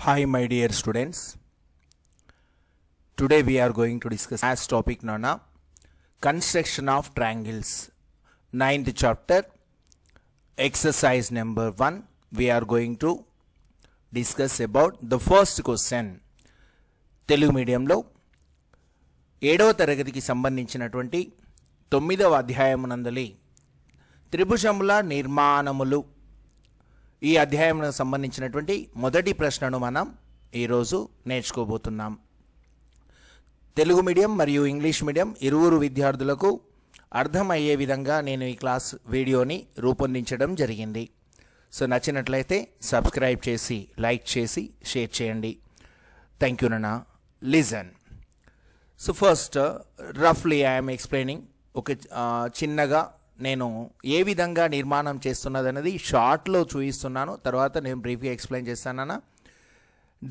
Hi, my dear students. Today we are going to discuss as topic Nana construction of triangles. 9th chapter, exercise number 1. We are going to discuss about the first question. Telugu మీడియంలో 7వ తరగతికి సంబంధించినటువంటి 9వ అధ్యాయమునందలి త్రిభుజముల నిర్మాణములు ఈ అధ్యాయానికి సంబంధించినటువంటి మొదటి ప్రశ్నను మనం ఈరోజు నేర్చుకోబోతున్నాం. తెలుగు మీడియం మరియు ఇంగ్లీష్ మీడియం ఇరువురు విద్యార్థులకు అర్థమయ్యే విధంగా నేను ఈ క్లాస్ వీడియోని రూపొందించడం జరిగింది. సో నచ్చినట్లయితే సబ్స్క్రైబ్ చేసి లైక్ చేసి షేర్ చేయండి. థ్యాంక్ యూ నాన్న. లిజన్. సో ఫస్ట్ రఫ్లీ ఐఎమ్ ఎక్స్ప్లెయినింగ్. ఒక చిన్నగా నేను ఏ విధంగా నిర్మాణం చేస్తున్నది అనేది షార్ట్లో చూపిస్తున్నాను, తర్వాత నేను బ్రీఫ్గా ఎక్స్ప్లెయిన్ చేస్తానన్నా.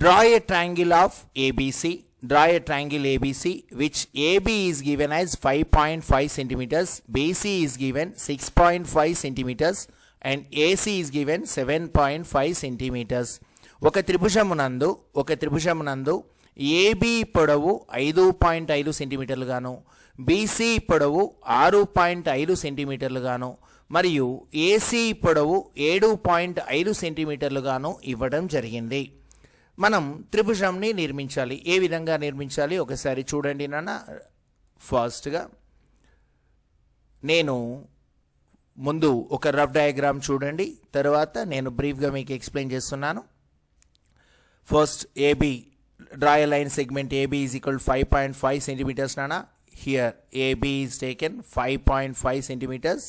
Draw a triangle of ABC. Draw a triangle ABC which AB is given as 5.5 centimetres, BC is given 6.5 centimetres and AC is given 7.5 centimetres. ఒక త్రిభుజమునందు ఏబీ పొడవు 5.5 సెంటీమీటర్లు గాను, బీసీ పొడవు 6.5 సెంటీమీటర్లు గాను మరియు ఏసీ పొడవు 7.5 సెంటీమీటర్లు గాను ఇవ్వడం జరిగింది. మనం త్రిభుజంని నిర్మించాలి. ఏ విధంగా నిర్మించాలి ఒకసారి చూడండి నాన్న. ఫాస్ట్గా నేను ముందు ఒక రఫ్ డయాగ్రామ్ చూడండి, తర్వాత నేను బ్రీఫ్గా మీకు ఎక్స్ప్లెయిన్ చేస్తున్నాను. First AB, draw a line segment AB is equal to 5.5 centimeters nana. Here AB is taken 5.5 centimeters.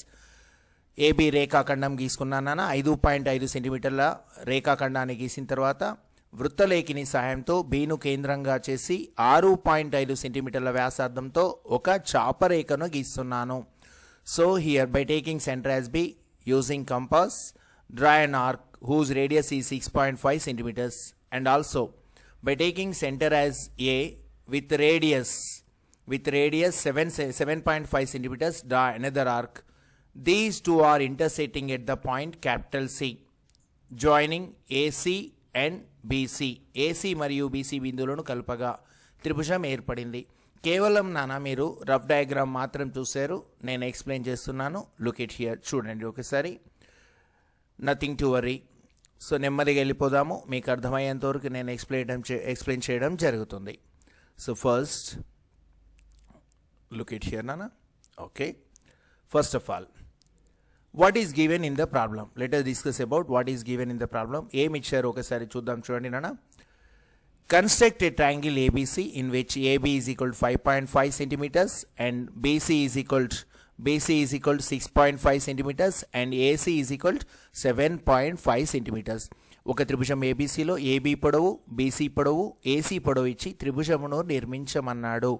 AB రేఖాఖండం గీసుకున్నాను నాన్న. 5.5 సెంటీమీటర్ల రేఖాఖండాన్ని గీసిన తర్వాత వృత్తలేఖిని సహాయంతో బీను కేంద్రంగా చేసి 6.5 సెంటీమీటర్ల వ్యాసార్థంతో ఒక చాపరేఖను గీస్తున్నాను. So here by taking centre as B using compass, draw an arc whose radius is 6.5 centimeters and also by taking center as A with radius 7.5 centimeters, draw another arc. These two are intersecting at the point capital C, joining AC and BC. AC మరియు BC బిందువులను కలపగా త్రిభుజం ఏర్పడింది. కేవలం నాన్న మీరు rough diagram మాత్రం చూశారు, నేను ఎక్స్ప్లెయిన్ చేస్తున్నాను. లుక్ ఇట్ హియర్, చూడండి ఒకసారి. Nothing to worry. సో నెమ్మదిగా వెళ్ళిపోదాము, మీకు అర్థమయ్యేంత వరకు నేను ఎక్స్ప్లెయిన్ చేయడం జరుగుతుంది. So first look it here నాన్న. Okay, first of all what is given in the problem. Let us discuss about what is given in the problem. ఏమి ఇచ్చారు ఒకసారి చూద్దాం. చూడండి నాన్న. Construct a triangle ABC in which AB is equal to 5.5 centimetres and BC is equal to 6.5 centimeters and AC is equal to 7.5 centimeters. ఒక త్రిభుజం ఏబీసీలో AB పొడవు, బీసీ పొడవు, ఏసీ పొడవు ఇచ్చి త్రిభుజమును నిర్మించమన్నాడు.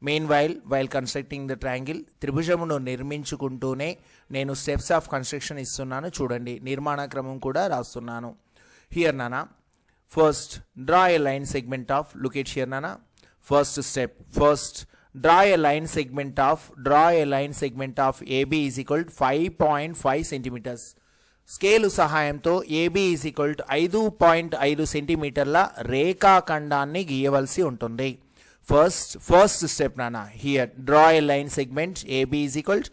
Meanwhile constructing the triangle, త్రిభుజమును నిర్మించుకుంటూనే నేను స్టెప్స్ ఆఫ్ కన్స్ట్రక్షన్ ఇస్తున్నాను. చూడండి, నిర్మాణ క్రమం కూడా రాస్తున్నాను. హియర్ నానా, first draw a line segment of, look it here నానా. First step, first draw a line segment of AB is equal to 5.5 centimeters. Scale సహాయంతో AB is equal to 5.5 సెంటీమీటర్ల రేఖాఖండాన్ని గీయవలసి ఉంటుంది. ఫస్ట్ స్టెప్ నాన్న. Here draw a line segment AB is equal to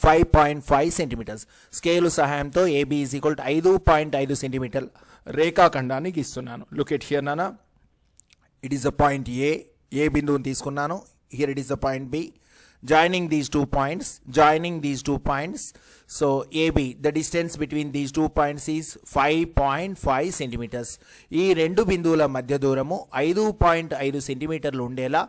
5.5 centimetres. Scale సహాయంతో AB is equal to 5.5 సెంటీమీటర్ల రేఖాఖండాన్ని గీస్తున్నాను. లుక్ ఎట్ హియర్ నాన్న. It is a point A బిందువుని తీసుకున్నాను. Here it is the point B. Joining these two points. So AB, the distance between these two points is 5.5 centimeters. ఈ రెండు బిందువుల మధ్య దూరము 5.5 సెంటీమీటర్లు ఉండేలా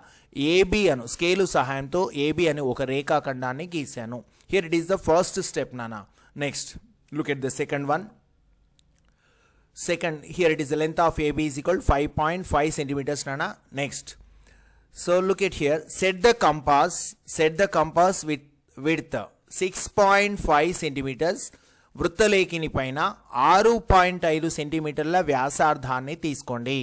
AB అను స్కేలు సహాయంతో AB అని ఒక రేఖాఖండాన్ని గీశాను. Here it is the first step nana. Next, look at the second one. Here it is the length of AB is equal to 5.5 centimeters nana. Next, so look at here, set the compass with width 6.5 centimeters. వృత్తలేఖిని పైన 6.5 సెంటీమీటర్ల వ్యాసార్థాన్ని తీసుకోండి.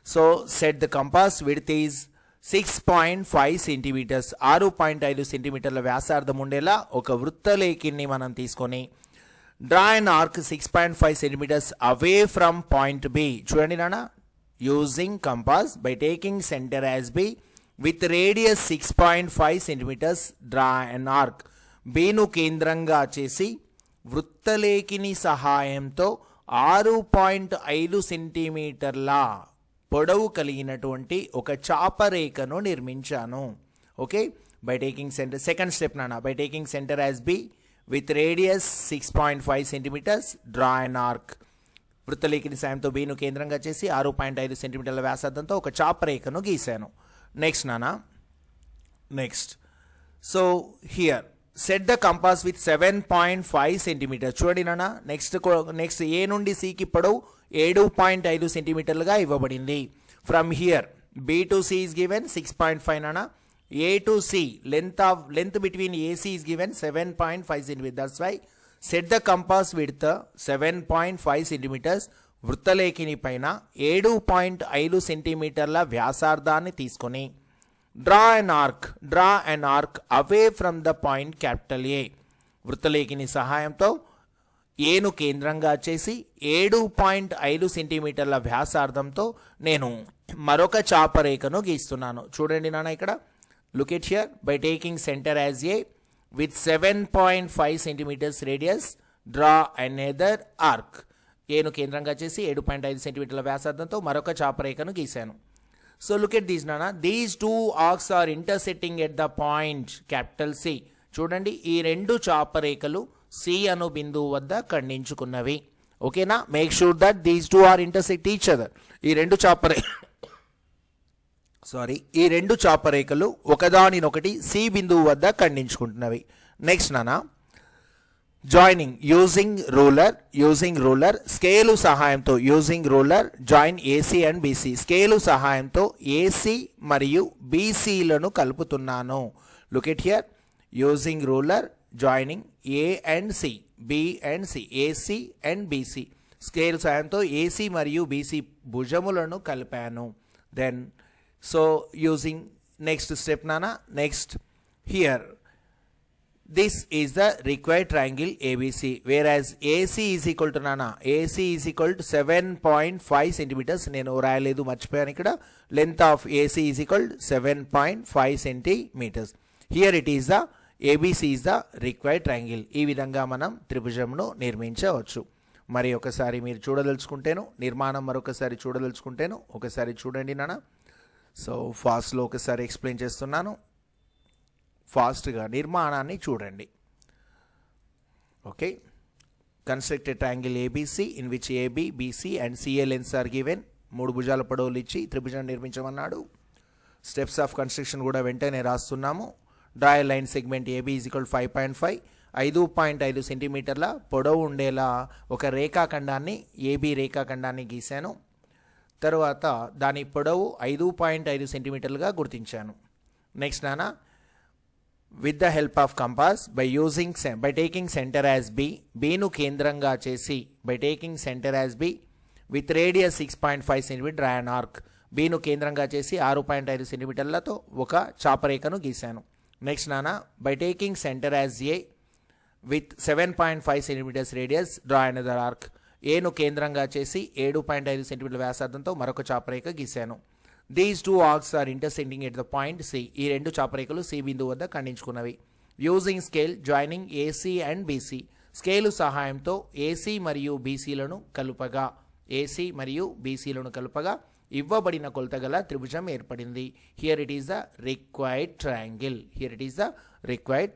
So set the compass width is 6.5 centimetres. 6.5 సెంటీమీటర్ల వ్యాసార్థం ఉండేలా ఒక వృత్తలేఖిని మనం తీసుకొని draw an arc 6.5 centimeters away from point B. చూడండి నాన్న, using compass by taking center as B with radius 6.5 centimeters, draw an arc. బీను కేంద్రంగా చేసి వృత్తలేఖిని సహాయంతో 6.5 సెంటీమీటర్ల పొడవు కలిగినటువంటి ఒక చాపరేఖను నిర్మించాను. Okay, by taking centre, second step నాన్న, by taking centre as B with radius 6.5 centimetres, draw an arc. వృత్తలేఖిని సాయంతో బీను కేంద్రంగా చేసి 6.5 సెంటీమీటర్ల వ్యాసార్థంతో ఒక చాపరేఖను గీశాను. నెక్స్ట్ నాన్న, next so here set the compass with 7.5 centimetre. చూడండి నాన్న, నెక్స్ట్ ఏ నుండి సికి పొడవు 7.5 సెంటీమీటర్లుగా ఇవ్వబడింది. From here B to C is given 6.5 నాన్న. A to C, length between AC is given 7.5 centimeters. That's why set the compass width 7.5 centimeters. వృత్తలేఖిని పైన 7.5 సెంటీమీటర్ల వ్యాసార్థాన్ని తీసుకొని draw an arc away from the point capital A. వృత్తలేఖిని సహాయంతో ఏను కేంద్రంగా చేసి 7.5 సెంటీమీటర్ల వ్యాసార్థంతో నేను మరొక చాపరేఖను గీస్తున్నాను. చూడండి నాన్న, ఇక్కడ look at here, by taking center as A with 7.5 centimeters radius, draw another arc. ఏను కేంద్రంగా చేసి 7.5 సెంటీమీటర్ల వ్యాసార్థంతో మరొక చాపరేఖను గీశాను. సో లుక్ ఎట్ దీస్ నానా, these two arcs are intersecting at the point capital C. చూడండి, ఈ రెండు చాపరేఖలు సి అను బిందువు వద్ద ఖండించుకున్నవి. ఓకేనా, make sure that these two are intersect each other. ఈ రెండు చాపరేఖలు ఒకదానినొకటి సి బిందువు వద్ద ఖండించుకుంటున్నవి. నెక్స్ట్ నానా, జాయినింగ్ యూజింగ్ రూలర్ స్కేలు సహాయంతో join AC and BC. Scale సహాయంతో ఏసీ మరియు బీసీలను కలుపుతున్నాను. Look at here, using ruler joining A and C, B and C, AC and BC. Scale సహాయంతో ఏసీ మరియు బీసీ భుజములను కలిపాను. Then so using next step nana, next here this is the required triangle ABC, whereas AC is equal to nana, AC is equal to 7.5 centimeters. nenu rayaledu marchipayanu ikkada. length of AC is equal to 7.5 centimeters. here it is the ABC is the required triangle. ఈ విధంగా మనం త్రిభుజంను నిర్మించవచ్చు. మరి ఒకసారి మీరు చూడదలుచుకుంటేను, నిర్మాణం మరొకసారి చూడదలుచుకుంటేను ఒకసారి చూడండి నాన్న. సో ఫాస్ట్లో ఒకసారి ఎక్స్ప్లెయిన్ చేస్తున్నాను, ఫాస్ట్గా నిర్మాణాన్ని చూడండి. Okay, construct a triangle ABC in which AB, BC and CA lengths are given. 3 భుజాల పొడవులు ఇచ్చి త్రిభుజం నిర్మించమన్నాడు. స్టెప్స్ ఆఫ్ కన్స్ట్రక్షన్ కూడా వెంటనే రాస్తున్నాము. Draw a line segment AB is equal 5.5, 5.5 సెంటీమీటర్ల పొడవు ఉండేలా ఒక రేఖాఖండాన్ని, ఏబీ రేఖాఖండాన్ని గీశాను. తరువాత దాని పొడవు 5.5 సెంటీమీటర్లుగా గుర్తించాను. నెక్స్ట్ నాన్న, with the help of compass by taking centre as B, బీను కేంద్రంగా చేసి by taking centre as B with radius 6.5 centimetre, draw an arc. బీను కేంద్రంగా చేసి 6.5 సెంటీమీటర్లతో ఒక చాపరేఖను గీశాను. నెక్స్ట్ నాన్న, by taking centre as A with 7.5 centimetres radius, draw another arc. ఏను కేంద్రంగా చేసి 7.5 సెంటీమీటర్ల వ్యాసార్థంతో మరొక చాపరేఖ గీశాను. These two arcs are intersecting at the point C. ఈ రెండు చాపరేఖలు సి బిందువు వద్ద ఖండించుకున్నవి. Using scale joining AC and BC. Scale సహాయంతో ఏసీ మరియు బీసీలను కలుపగా ఇవ్వబడిన కొలత గల త్రిభుజం ఏర్పడింది. Here it is the required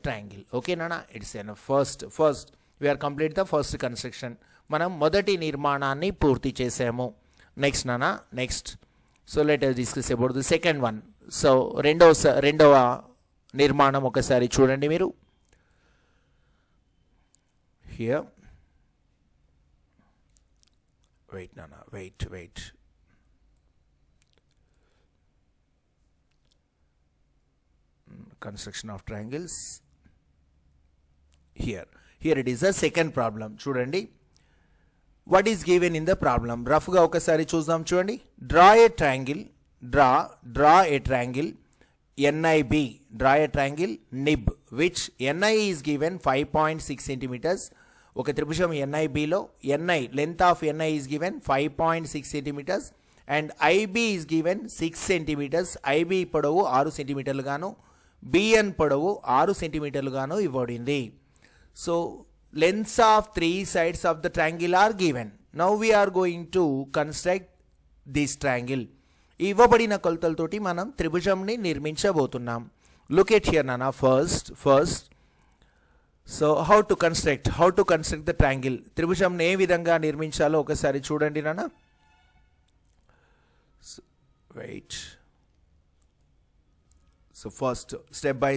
triangle. Okay నాన్న, it's an first we are complete the first construction. మనం మొదటి నిర్మాణాన్ని పూర్తి చేసాము. నెక్స్ట్ నాన్న, next so let us discuss about the second one. So రెండవ నిర్మాణం ఒకసారి చూడండి మీరు. హియర్ వెయిట్ నాన్న, wait construction of triangles. Here it is a second problem. చూడండి, what is given in the problem. రఫ్గా ఒకసారి చూద్దాం. చూడండి, draw a triangle NIB, draw a triangle NIB which NI is given 5.6 centimeters. ఒక త్రిభుజం NIB లో NI length of NI is given 5.6 centimeters and IB is given 6 centimetres. IB పొడవు 6 సెంటీమీటర్లుగాను, BN పొడవు 6 సెంటీమీటర్లుగాను ఇవ్వబడింది. So lengths of 3 sides of the triangle are given. Now we are going to construct this triangle. ఇవ్వబడిన కొలతలతోటి మనం త్రిభుజంని నిర్మించబోతున్నాం. లుక్ ఎట్ హియర్ నానా. First so how to construct the triangle. త్రిభుజంని ఏ విధంగా నిర్మించాలో ఒకసారి చూడండి నానా. Wait. So first step by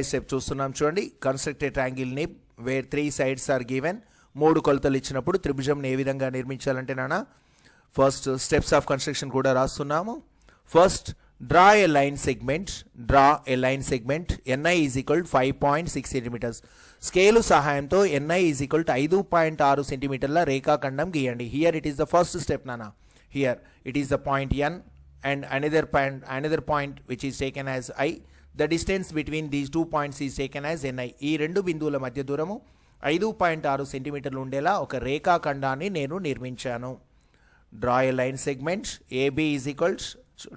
step చూస్తున్నాం చూడండి. కన్స్ట్రక్ట్ ఏ ట్రయాంగిల్ ని వేర్ 3 sides ఆర్ గివెన్. 3 కొలతలు ఇచ్చినప్పుడు త్రిభుజంని ఏ విధంగా నిర్మించాలంటే నానా ఫస్ట్ స్టెప్స్ ఆఫ్ కన్స్ట్రక్షన్ కూడా రాస్తున్నాము. First draw a line segment. NI is equal 5.6 centimetres. Scale సహాయంతో NI ఈజ్ ఈక్వల్ 5.6 సెంటీమీటర్ల రేఖాఖండం గీయండి. Here it is the first step నానా. Here it is the point N and another point which is taken as I. The distance between these 2 points is taken as NI. ఈ రెండు బిందువుల మధ్య దూరము 5.6 సెంటీమీటర్లు ఉండేలా ఒక రేఖాఖండాన్ని నేను నిర్మించాను. Draw a line segment. AB is equals,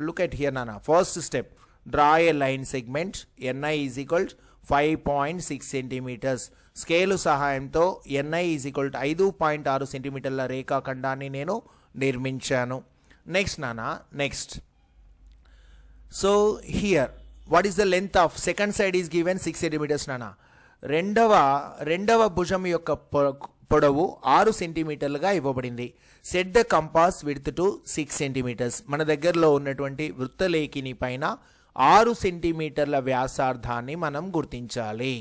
look at here నానా. First step draw a line segment. NI is equals 5.6 centimetres. Scale సహాయంతో NI ఈజ్ ఈక్వల్ 5.6 సెంటీమీటర్ల రేఖాఖండాన్ని నేను నిర్మించాను. నెక్స్ట్ నానా, next. So here what is the length of second side is given 6 centimetres నానా. రెండవ భుజం యొక్క పొడవు 6 సెంటీమీటర్లుగా ఇవ్వబడింది. Set the compass width to 6 centimetres. మన దగ్గరలో ఉన్నటువంటి వృత్తలేఖిని పైన 6 సెంటీమీటర్ల వ్యాసార్థాన్ని మనం గుర్తించాలి.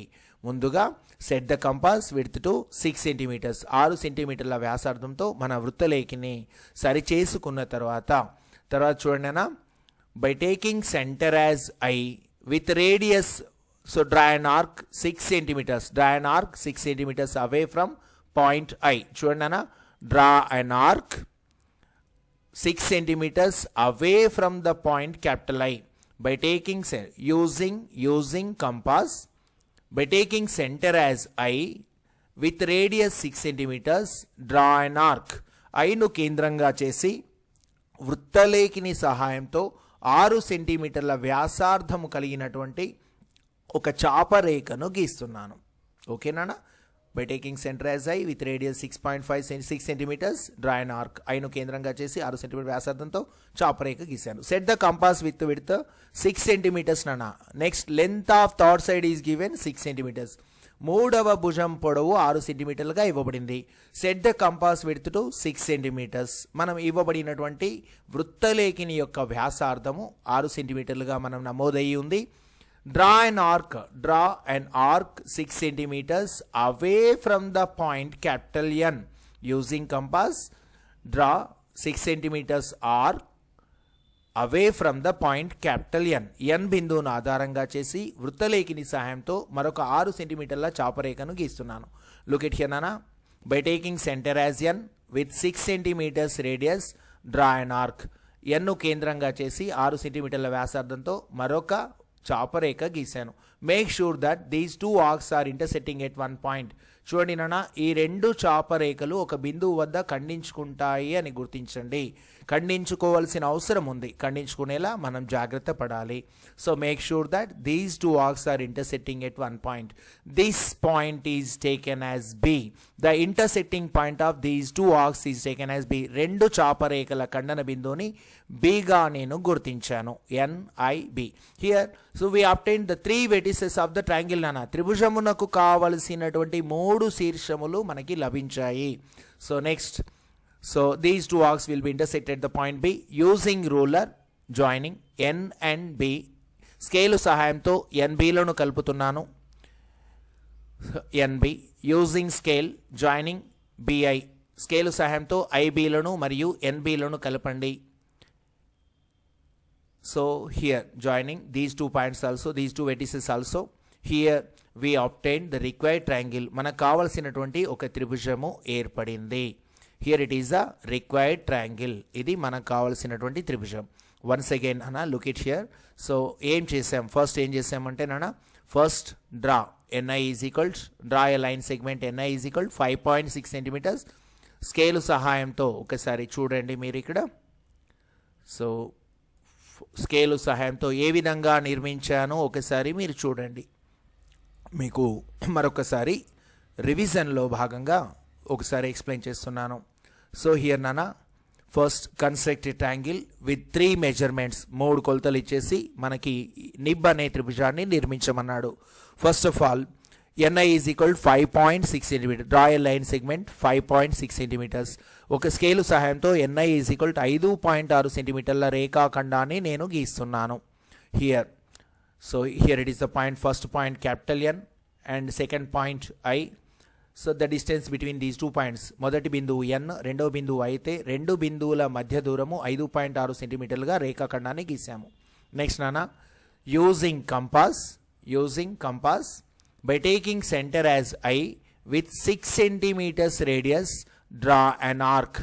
ముందుగా set the compass width to 6 centimetres. 6 సెంటీమీటర్ల వ్యాసార్థంతో మన వృత్తలేఖిని సరిచేసుకున్న తర్వాత చూడండి అన్న. By taking centre as I with radius, so draw an arc 6 centimetres. Draw an arc 6 centimetres away from point I. చూడండి అన్న, draw an arc 6 centimetres away from the point capital I by taking using compass. By taking center as I with radius 6 centimeters, draw an arc. ఐను కేంద్రంగా చేసి వృత్తలేఖిని సహాయంతో 6 సెంటీమీటర్ల వ్యాసార్థము కలిగినటువంటి ఒక చాపరేఖను గీస్తున్నాను. ఓకేనా? By taking centre as I with radius 6 centimetres, draw an arc. ఐను కేంద్రంగా చేసి 6 సెంటీమీటర్ వ్యాసార్థంతో చాపరేఖ గీశాను. Set the compass with 6 centimetres నానా. Next length of third side is given 6 centimetres. మూడవ భుజం పొడవు 6 సెంటీమీటర్లుగా ఇవ్వబడింది. Set the compass width to 6 centimetres. మనం ఇవ్వబడినటువంటి వృత్తలేఖిని యొక్క వ్యాసార్థము 6 సెంటీమీటర్లుగా మనం నమోదయ్యి ఉంది. Draw an arc 6 centimeters away from the point capital N. Using compass, draw 6 centimeters arc away from the point capital N. N బిందువును ఆధారంగా చేసి వృత్తలేఖిని సహాయంతో మరొక 6 సెంటీమీటర్ల చాపరేఖను గీస్తున్నాను. లుక్ ఎట్ హియర్ నానా. By taking centre as N with 6 centimetres radius, draw an arc. N కేంద్రంగా చేసి 6 సెంటీమీటర్ల వ్యాసార్థంతో మరొక చాపరేఖ గీశాను. Make sure that these 2 arcs are intersecting at 1 point. చూడండి నాన్న, ఈ 2 చాపరేఖలు ఒక బిందువు వద్ద ఖండించుకుంటాయి అని గుర్తించండి. ఖండించుకోవాల్సిన అవసరం ఉంది. ఖండించుకునేలా మనం జాగ్రత్త పడాలి. So make sure that these 2 arcs are intersecting at 1 point. This point is taken as B. The intersecting point of these 2 arcs is taken as B. 2 చాపరేఖల ఖండన బిందువుని Bగా నేను గుర్తించాను. NIB. Here so we obtained the 3 vertices of the triangle నానా. త్రిభుజమునకు కావలసినటువంటి 3 శీర్షములు మనకి లభించాయి. So next, so these 2 arcs will be intersected at the point B using ruler joining N and B. Scale సహాయంతో NBలను కలుపుతున్నాను. NB using scale joining BI. Scale సహాయంతో IBలను మరియు NBలను కలపండి. So here joining these 2 points also, these 2 vertices also. Here we obtained the required triangle. మనకు కావలసినటువంటి ఒక త్రిభుజము ఏర్పడింది. Here it is the required triangle. ఇది మనకు కావాల్సినటువంటి త్రిభుజం. వన్స్ అగైన్ అన్న, లుక్ ఇట్ హియర్. సో ఏం చేసాం, ఫస్ట్ ఏం చేసామంటే నాన్న, first draw NI is equal, draw a line segment NI is equal 5.6 centimetres. Scale సహాయంతో ఒకసారి చూడండి మీరు ఇక్కడ. సో స్కేలు సహాయంతో ఏ విధంగా నిర్మించానో ఒకసారి మీరు చూడండి. మీకు మరొకసారి రివిజన్లో భాగంగా ఒకసారి ఎక్స్ప్లెయిన్ చేస్తున్నాను. సో హియర్ నానా first construct a triangle with 3 measurements, 3 కొలతలు ఇచ్చేసి మనకి నిబ్ అనే త్రిభుజాన్ని నిర్మించమన్నాడు. First of all NI is equal 5.6 centimetre. Draw a line segment 5.6 centimetres. ఒక స్కేలు సహాయంతో NI ఈజ్ ఈక్వల్ 5.6 సెంటీమీటర్ల రేఖాఖండాన్ని నేను గీస్తున్నాను. Here so here it is the point, first point capital N and second point I. So the distance between these 2 points, మొదటి బిందువు N, రెండవ బిందువు అయితే 2 బిందువుల మధ్య దూరము 5.6 సెంటీమీటర్లుగా రేఖాఖండాన్ని గీసాము. నెక్స్ట్ నాన్న using compass by taking center as I with 6 centimeters radius, draw an arc.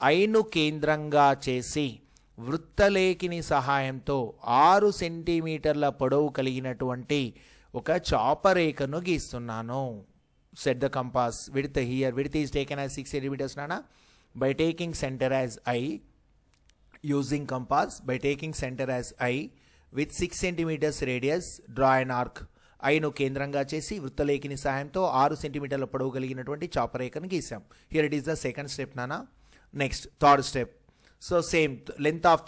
ఐను కేంద్రంగా చేసి వృత్తలేఖిని సహాయంతో 6 సెంటీమీటర్ల పొడవు కలిగినటువంటి ఒక చాపరేఖను గీస్తున్నాను. Set the compass width here. Width is taken as 6 centimeters nana. By taking center as I, using compass, by taking center as I with 6 centimeters radius, draw an arc. ఐను కేంద్రంగా చేసి వృత్తలేఖిని సహాయంతో 6 సెంటీమీటర్ల పొడవు కలిగినటువంటి చాపరేఖను గీసాం. Here it is the second step నానా. Next third step. So same length of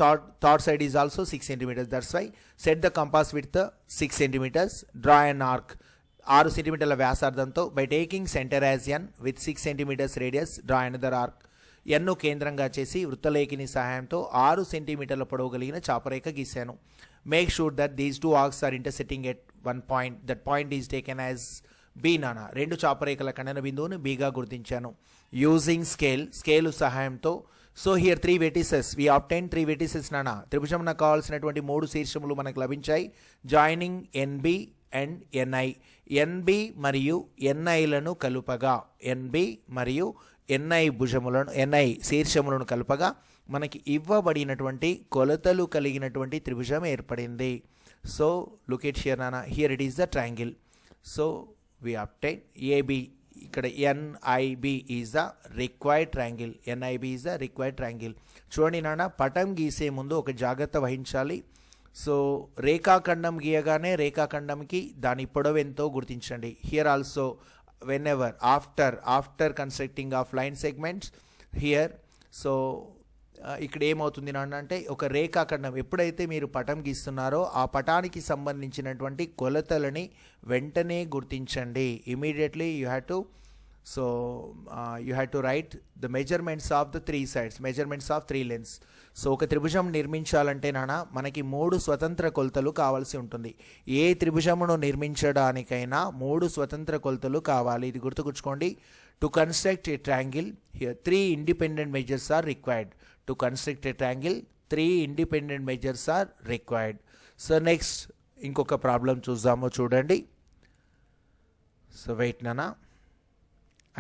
third side is also 6 centimetres. That's why set the compass with 6 centimetres, draw an arc. 6 సెంటీమీటర్ల వ్యాసార్థంతో by taking centre as N with 6 centimetres radius, draw another arc. ఎన్ను కేంద్రంగా చేసి వృత్తలేఖిని సహాయంతో 6 సెంటీమీటర్ల పొడవు కలిగిన చాపరేఖ గీశాను. Make sure that these 2 arcs are intersecting at 1 point. That point is taken as B నానా. 2 చాపరేఖల ఖండన బిందువును Bగా గుర్తించాను. యూజింగ్ స్కేలు సహాయంతో. So here 3 vertices we obtain 3 vertices నానా. త్రిభుజం నాకు కావాల్సినటువంటి 3 శీర్షములు మనకు లభించాయి. Joining NB and NI. NB మరియు NIలను కలుపగా, NB మరియు NI భుజములను, NI శీర్షములను కలుపగా మనకి ఇవ్వబడినటువంటి కొలతలు కలిగినటువంటి త్రిభుజం ఏర్పడింది. సో లుక్ ఎట్ హియర్ నానా. Here it is the triangle. So we obtain AB. ఇక్కడ NIB is the required triangle. NIB is the required triangle. చూడండి నాన్న, పటం గీసే ముందు ఒక జాగ్రత్త వహించాలి. సో రేఖాఖండం గీయగానే రేఖాఖండంకి దాని పొడవు ఎంతో గుర్తించండి. Here also when ever after constructing of line segments here. So ఇక్కడ ఏమవుతుంది నాన్న అంటే, ఒక రేఖాఖండం ఎప్పుడైతే మీరు పటం గీస్తున్నారో ఆ పటానికి సంబంధించినటువంటి కొలతలని వెంటనే గుర్తించండి. Immediately you have to right the measurements of the 3 sides, measurements of 3 lengths. So ఒక త్రిభుజం నిర్మించాలంటే నాన్న మనకి 3 స్వతంత్ర కొలతలు కావాల్సి ఉంటుంది. ఏ త్రిభుజమును నిర్మించడానికైనా 3 స్వతంత్ర కొలతలు కావాలి. ఇది గుర్తుకుచ్చుకోండి. To construct a triangle here 3 independent measures are required. To construct a triangle 3 independent measures are required. So next ఇంకొక ప్రాబ్లం చూద్దాము, చూడండి. సో వెయిట్ నానా,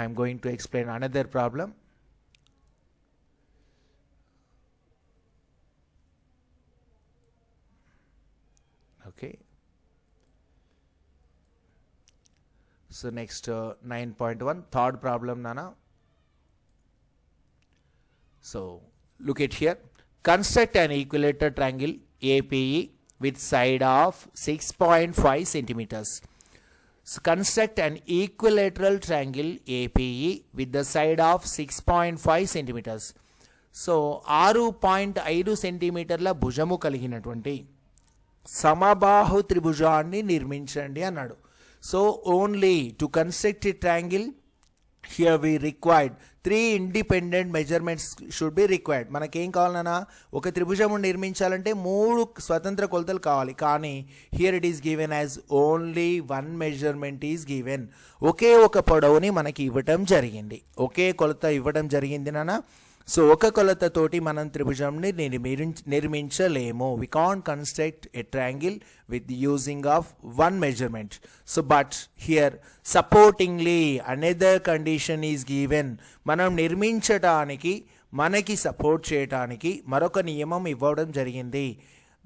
I am going to explain another problem. Okay. So next 9.1 third problem nana. So look at here. Construct an equilateral triangle APE with side of 6.5 centimeters. So construct an equilateral triangle APE with the side of 6.5 centimeters. So 6.5 సెంటీమీటర్ల భుజము కలిగినటువంటి సమబాహు త్రిభుజాన్ని నిర్మించండి అన్నాడు. So only to construct a triangle here we required 3 independent measurements should be required. మనకేం కావాలన్నా, ఒక త్రిభుజము నిర్మించాలంటే 3 స్వతంత్ర కొలతలు కావాలి. కానీ here it is given as only 1 measurement is given. ఒకే ఒక పొడవుని మనకి ఇవ్వటం జరిగింది, ఒకే కొలత ఇవ్వడం జరిగింది నాన్న. సో ఒక కొలతతోటి మనం త్రిభుజంని నిర్మించలేము. We can't construct a triangle with using of 1 measurement. So but here supportingly another condition is given. మనం నిర్మించటానికి, మనకి సపోర్ట్ చేయటానికి మరొక నియమం ఇవ్వడం జరిగింది.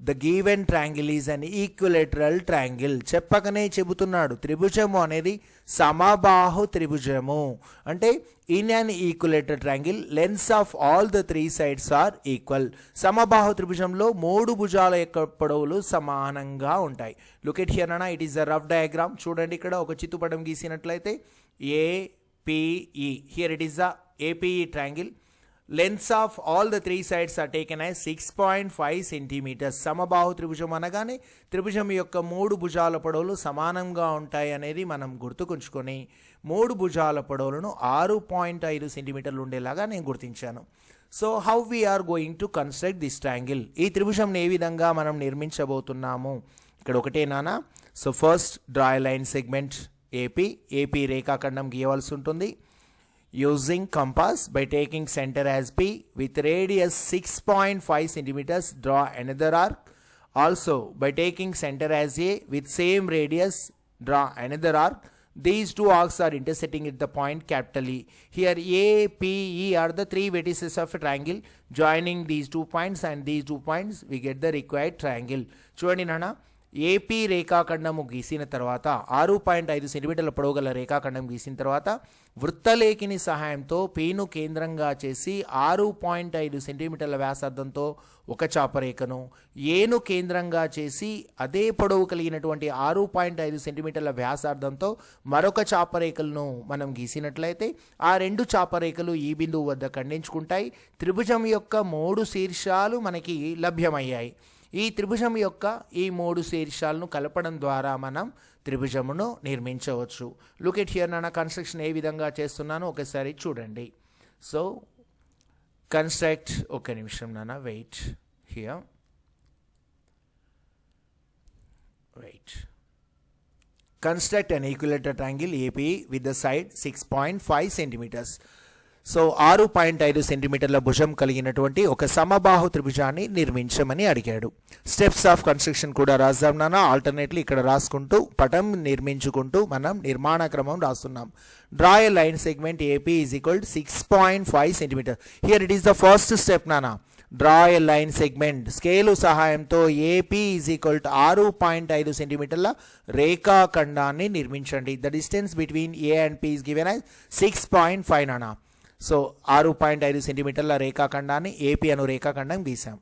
The given triangle is an equilateral triangle. చెప్పకనే చెబుతున్నాడు, త్రిభుజము అనేది సమబాహు త్రిభుజము. అంటే in an equilateral triangle lengths of all the three sides are equal. సమబాహు త్రిభుజంలో మూడు భుజాల యొక్క పొడవులు సమానంగా ఉంటాయి. లుక్ ఎట్ హియర్ అన్న, it is a rough diagram. చూడండి, ఇక్కడ ఒక చిత్తుపటం గీసినట్లయితే APE, here it is the APE triangle. Lengths of all the three sides are taken as 6.5 centimeters. సమబాహు త్రిభుజం అనగానే త్రిభుజం యొక్క మూడు భుజాల పొడవులు సమానంగా ఉంటాయి అనేది మనం గుర్తుకుంచుకొని మూడు భుజాల పొడవులను 6.5 సెంటీమీటర్లు ఉండేలాగా నేను గుర్తించాను. So how we are going to construct this triangle? ఈ త్రిభుజంని ఏ విధంగా మనం నిర్మించబోతున్నాము? ఇక్కడ ఒకటే నానా. So first draw a line segment AP రేఖాఖండం గీయవలసి ఉంటుంది. Using compass, by taking center as P with radius 6.5 centimeters, draw another arc. Also, by taking center as A with same radius, draw another arc. These two arcs are intersecting at the point capital E. Here A, P, E are the three vertices of a triangle. Joining these 2 points and these 2 points, we get the required triangle. చూడండి నాన్న, AP రేఖాఖండము గీసిన తర్వాత 6.5 సెంటీమీటర్ల పొడవు గల రేఖాఖండం గీసిన తర్వాత వృత్తలేఖిని సహాయంతో పీను కేంద్రంగా చేసి 6.5 సెంటీమీటర్ల వ్యాసార్థంతో ఒక చాపరేఖను, ఏను కేంద్రంగా చేసి అదే పొడవు కలిగినటువంటి 6.5 సెంటీమీటర్ల వ్యాసార్థంతో మరొక చాపరేఖలను మనం గీసినట్లయితే ఆ రెండు చాపరేఖలు ఈ బిందువు వద్ద ఖండించుకుంటాయి. త్రిభుజం యొక్క మూడు శీర్షాలు మనకి లభ్యమయ్యాయి. ఈ త్రిభుజం యొక్క ఈ మూడు శీర్షాలను కలపడం ద్వారా మనం త్రిభుజమును నిర్మించవచ్చు. లుక్ ఎట్ హియర్ నాన్న, కన్స్ట్రక్షన్ ఏ విధంగా చేస్తున్నానో ఒకసారి చూడండి. సో కన్స్ట్రక్ట్, ఒక నిమిషం నాన్న, wait here, wait. Construct an equilateral triangle AP with the side 6.5 centimetres. సో 6.5 సెంటీమీటర్ల భుజం కలిగినటువంటి ఒక సమబాహు త్రిభుజాన్ని నిర్మించమని అడిగాడు. స్టెప్స్ ఆఫ్ కన్స్ట్రక్షన్ కూడా రాద్దాం నాన్న. ఆల్టర్నేట్లీ ఇక్కడ రాసుకుంటూ పటం నిర్మించుకుంటూ మనం నిర్మాణ క్రమం రాస్తున్నాం. Draw a line segment AP is equal to 6.5 centimetre. Here it is the first step నాన్న. Draw a line segment, scale సహాయంతో ఏపీ ఈజ్ ఈక్వల్ టు 6.5 సెంటీమీటర్ల రేఖాఖండాన్ని నిర్మించండి. The distance between A and P is given as 6.5 నాన్న. సో 6.5 సెంటీమీటర్ల రేఖాఖండాన్ని AP అను రేఖాఖండం గీసాం.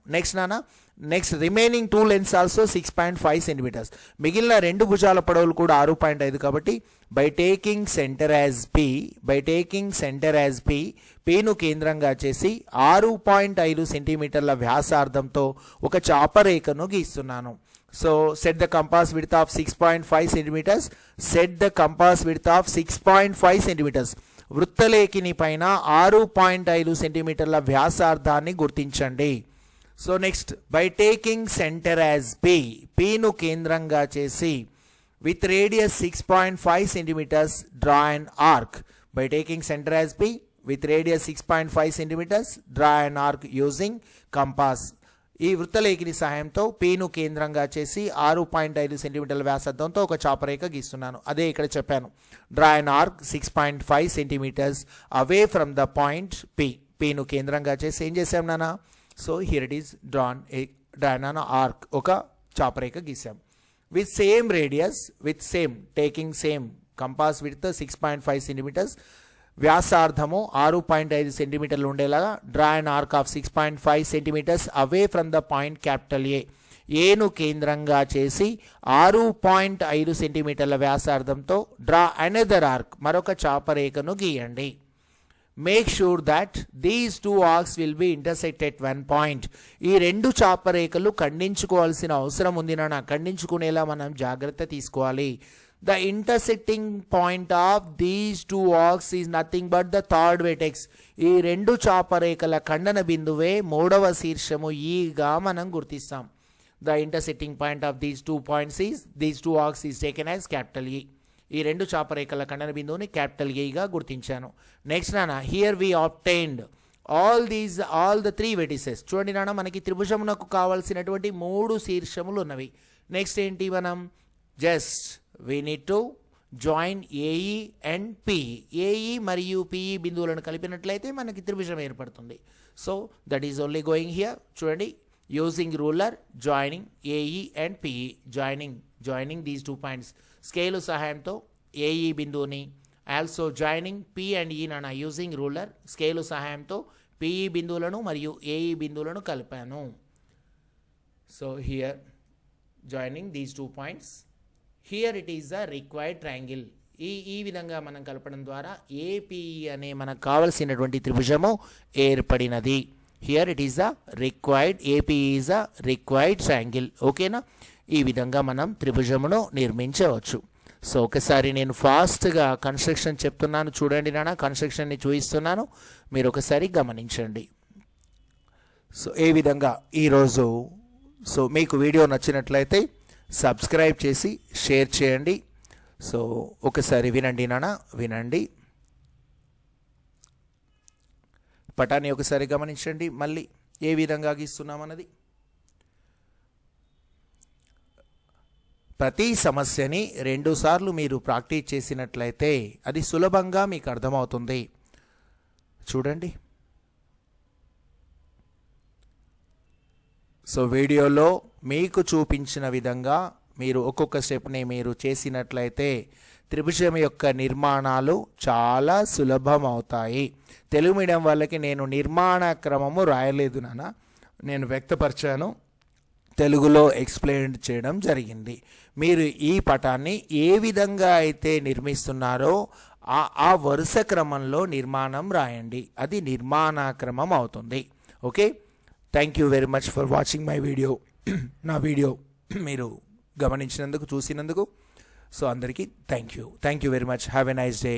Next remaining two lengths also 6.5 centimetres. మిగిలిన రెండు భుజాల పొడవులు కూడా 6.5 కాబట్టి by taking centre as P, పీను కేంద్రంగా చేసి 6.5 సెంటీమీటర్ల వ్యాసార్థంతో ఒక చాపరేఖను గీస్తున్నాను. So set the compass width of 6.5 centimetres. Set the compass width of 6.5 centimetres. వృత్తలేఖిని పైన 6.5 సెంటీమీటర్ల వ్యాసార్థాన్ని గుర్తించండి. So next by taking centre as P, పీను కేంద్రంగా చేసి with radius 6.5 centimetres draw an arc. By taking centre as P with radius 6.5 centimetres draw an arc using compass. ఈ వృత్తలేఖిని సహాయంతో పీను కేంద్రంగా చేసి 6.5 సెంటీమీటర్ల వ్యాసార్థంతో ఒక చాపరేఖ గీస్తున్నాను. అదే ఇక్కడ చెప్పాను. Draw an arc 6.5 centimetres away from the point P. పీను కేంద్రంగా చేసి ఏం చేసాం నాన్న? So here it is drawn an arc, ఒక చాపరేఖ గీసాం. With same radius, with same taking same compass width 6.5 centimetres, వ్యాసార్థము 6.5 సెంటీమీటర్లు ఉండేలాగా draw an arc of 6.5 centimetres away from the point capital A. ఏను కేంద్రంగా చేసి 6.5 సెంటీమీటర్ల వ్యాసార్థంతో డ్రా అనదర్ ఆర్క్, మరొక చాపరేఖను గీయండి. Make sure that these two arcs will be intersect at one point. ఈ రెండు చాపరేఖలు ఖండించుకోవాల్సిన అవసరం ఉంది నాన్న. ఖండించుకునేలా మనం జాగ్రత్త తీసుకోవాలి. The intersecting point of these two arcs is nothing but the third vertex. ఈ రెండు చాపరేఖల ఖండన బిందువే మూడవ శీర్షము ఈగా మనం గుర్తిస్తాం. The intersecting point of these two points is, these two arcs is taken as capital E. ఈ రెండు చాపరేఖల ఖండన బిందువుని క్యాపిటల్ ఏగా గుర్తించాను. నెక్స్ట్ నాన్న, here we obtained all the three vertices. చూడండి నాన్న, మనకి త్రిభుజమునకు కావాల్సినటువంటి మూడు శీర్షములు ఉన్నవి. నెక్స్ట్ ఏంటి, మనం just we need to join AE and PE. AE మరియు PE బిందువులను కలిపినట్లయితే మనకి త్రిభుజం ఏర్పడుతుంది. So that is only going here. చూడండి, using ruler joining AE and PE, joining these 2 points. Scale సహాయంతో AE బిందువుని, also joining P and E నానా using ruler, scale సహాయంతో PE బిందువులను మరియు AE బిందువులను కలిపాను. So here joining these 2 points, here it is the required triangle. ఈ విధంగా మనం కలపడం ద్వారా APE అనే మనకు కావలసినటువంటి త్రిభుజము ఏర్పడినది. Here it is the required, APE is the required triangle. ఓకేనా? ఈ విధంగా మనం త్రిభుజమును నిర్మించవచ్చు. సో ఒకసారి నేను ఫాస్ట్గా కన్స్ట్రక్షన్ చెప్తున్నాను, చూడండి నాన్న. కన్స్ట్రక్షన్ని చూపిస్తున్నాను, మీరు ఒకసారి గమనించండి. సో ఏ విధంగా ఈరోజు, సో మీకు వీడియో నచ్చినట్లయితే సబ్స్క్రైబ్ చేసి షేర్ చేయండి. సో ఒకసారి వినండి నాన్న, వినండి. పటాన్ని ఒకసారి గమనించండి, మళ్ళీ ఏ విధంగా గీస్తున్నామన్నది. ప్రతి సమస్యని 2 సార్లు మీరు ప్రాక్టీస్ చేసినట్లయితే అది సులభంగా మీకు అర్థమవుతుంది. చూడండి. సో వీడియోలో మీకు చూపించిన విధంగా మీరు ఒక్కొక్క స్టెప్ని మీరు చేసినట్లయితే త్రిభుజం యొక్క నిర్మాణాలు చాలా సులభం అవుతాయి. తెలుగు మీడియం వాళ్ళకి నేను నిర్మాణ క్రమము రాయలేదు నాన్న, నేను వ్యక్తపరిచాను, తెలుగులో ఎక్స్ప్లెయిన్ చేయడం జరిగింది. మీరు ఈ పటాన్ని ఏ విధంగా అయితే నిర్మిస్తున్నారో ఆ వరుస క్రమంలో నిర్మాణం రాయండి, అది నిర్మాణ క్రమం అవుతుంది. Okay, thank you very much for watching my video. నా వీడియో మీరు గమనించినందుకు, చూసినందుకు. సో అందరికీ thank you very much. Have a nice day.